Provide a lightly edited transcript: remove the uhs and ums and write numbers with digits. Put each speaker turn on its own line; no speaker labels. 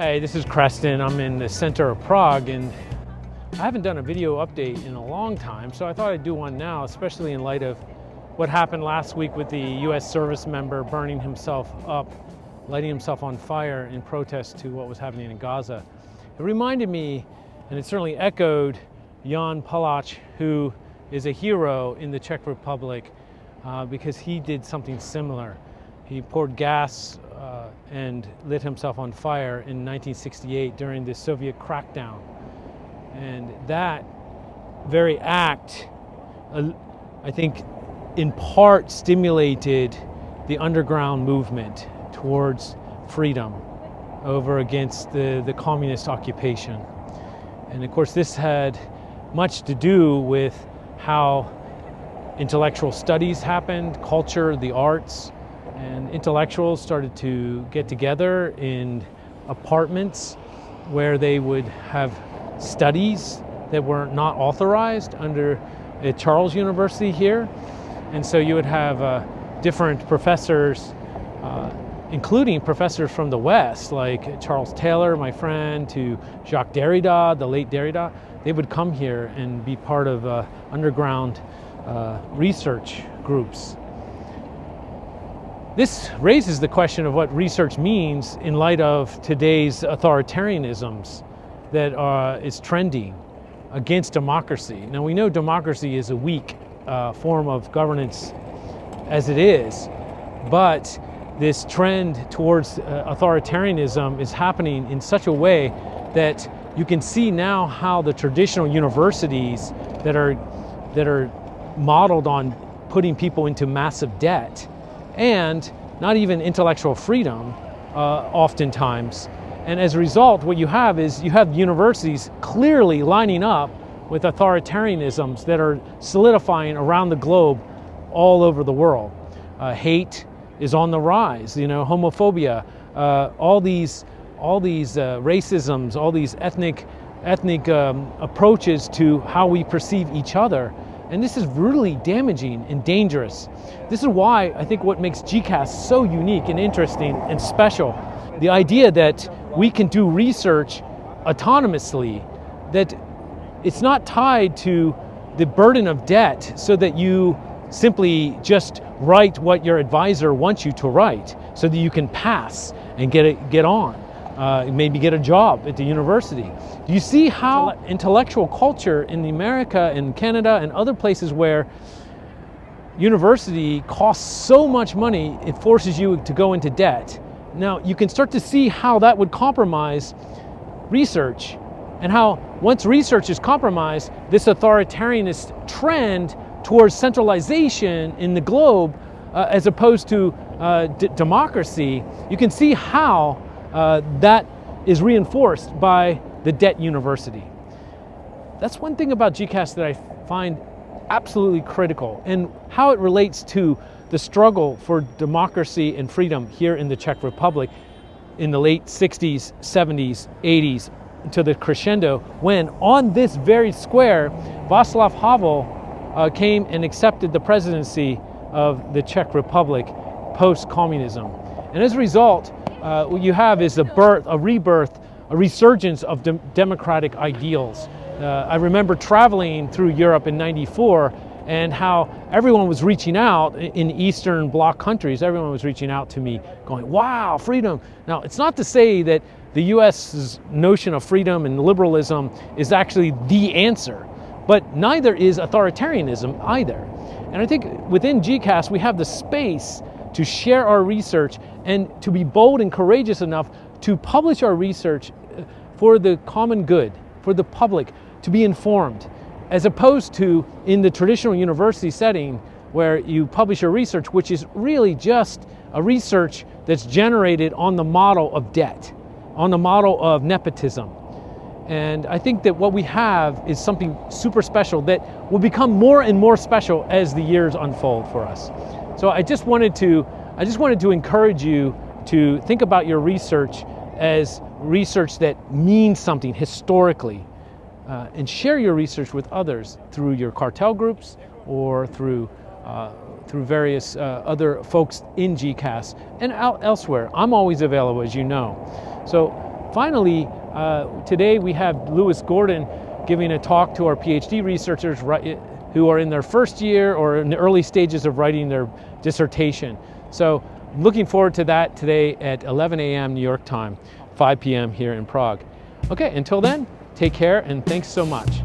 Hi, this is Creston. I'm in the center of Prague, and I haven't done a video update in a long time, so I thought I'd do one now, especially in light of what happened last week with the US service member burning himself up, lighting himself on fire in protest to what was happening in Gaza. It reminded me, and it certainly echoed, Jan Palach, who is a hero in the Czech Republic because he did something similar. He poured gas and lit himself on fire in 1968 during the Soviet crackdown. And that very act, I think, in part stimulated the underground movement towards freedom over against the communist occupation. And of course, this had much to do with how intellectual studies happened, culture, the arts, and intellectuals started to get together in apartments where they would have studies that were not authorized at Charles University here. And so you would have different professors, including professors from the West, like Charles Taylor, my friend, to Jacques Derrida, the late Derrida. They would come here and be part of underground research groups. This raises the question of what research means in light of today's authoritarianisms that is trending against democracy. Now, we know democracy is a weak form of governance as it is, but this trend towards authoritarianism is happening in such a way that you can see now how the traditional universities that are modeled on putting people into massive debt and not even intellectual freedom oftentimes. And as a result, what you have is you have universities clearly lining up with authoritarianisms that are solidifying around the globe all over the world. Hate is on the rise, homophobia, all these racisms, all these ethnic approaches to how we perceive each other. And this is really damaging and dangerous. This is why I think what makes GCAS so unique and interesting and special, the idea that we can do research autonomously, that it's not tied to the burden of debt so that you simply just write what your advisor wants you to write so that you can pass and get on. Maybe get a job at the university. Do you see how intellectual culture in America and Canada and other places where university costs so much money, it forces you to go into debt? Now, you can start to see how that would compromise research, and how once research is compromised, this authoritarianist trend towards centralization in the globe as opposed to democracy, you can see how that is reinforced by the debt university. That's one thing about GCAS that I find absolutely critical, and how it relates to the struggle for democracy and freedom here in the Czech Republic in the late 60s, 70s, 80s, to the crescendo when on this very square, Václav Havel came and accepted the presidency of the Czech Republic post-communism. And as a result, what you have is a rebirth, a resurgence of democratic ideals. I remember traveling through Europe in '94 and how everyone was reaching out in Eastern Bloc countries. Everyone was reaching out to me going, wow, freedom. Now, it's not to say that the US's notion of freedom and liberalism is actually the answer, but neither is authoritarianism either. And I think within GCAS, we have the space to share our research and to be bold and courageous enough to publish our research for the common good, for the public, to be informed, as opposed to in the traditional university setting where you publish your research, which is really just a research that's generated on the model of debt, on the model of nepotism. And I think that what we have is something super special that will become more and more special as the years unfold for us. So I just wanted to encourage you to think about your research as research that means something historically, and share your research with others through your cartel groups or through various other folks in GCAS and elsewhere. I'm always available, as you know. So finally, today we have Lewis Gordon giving a talk to our PhD researchers who are in their first year or in the early stages of writing their dissertation. So looking forward to that today at 11 a.m. New York time, 5 p.m. here in Prague. Okay, until then, take care and thanks so much.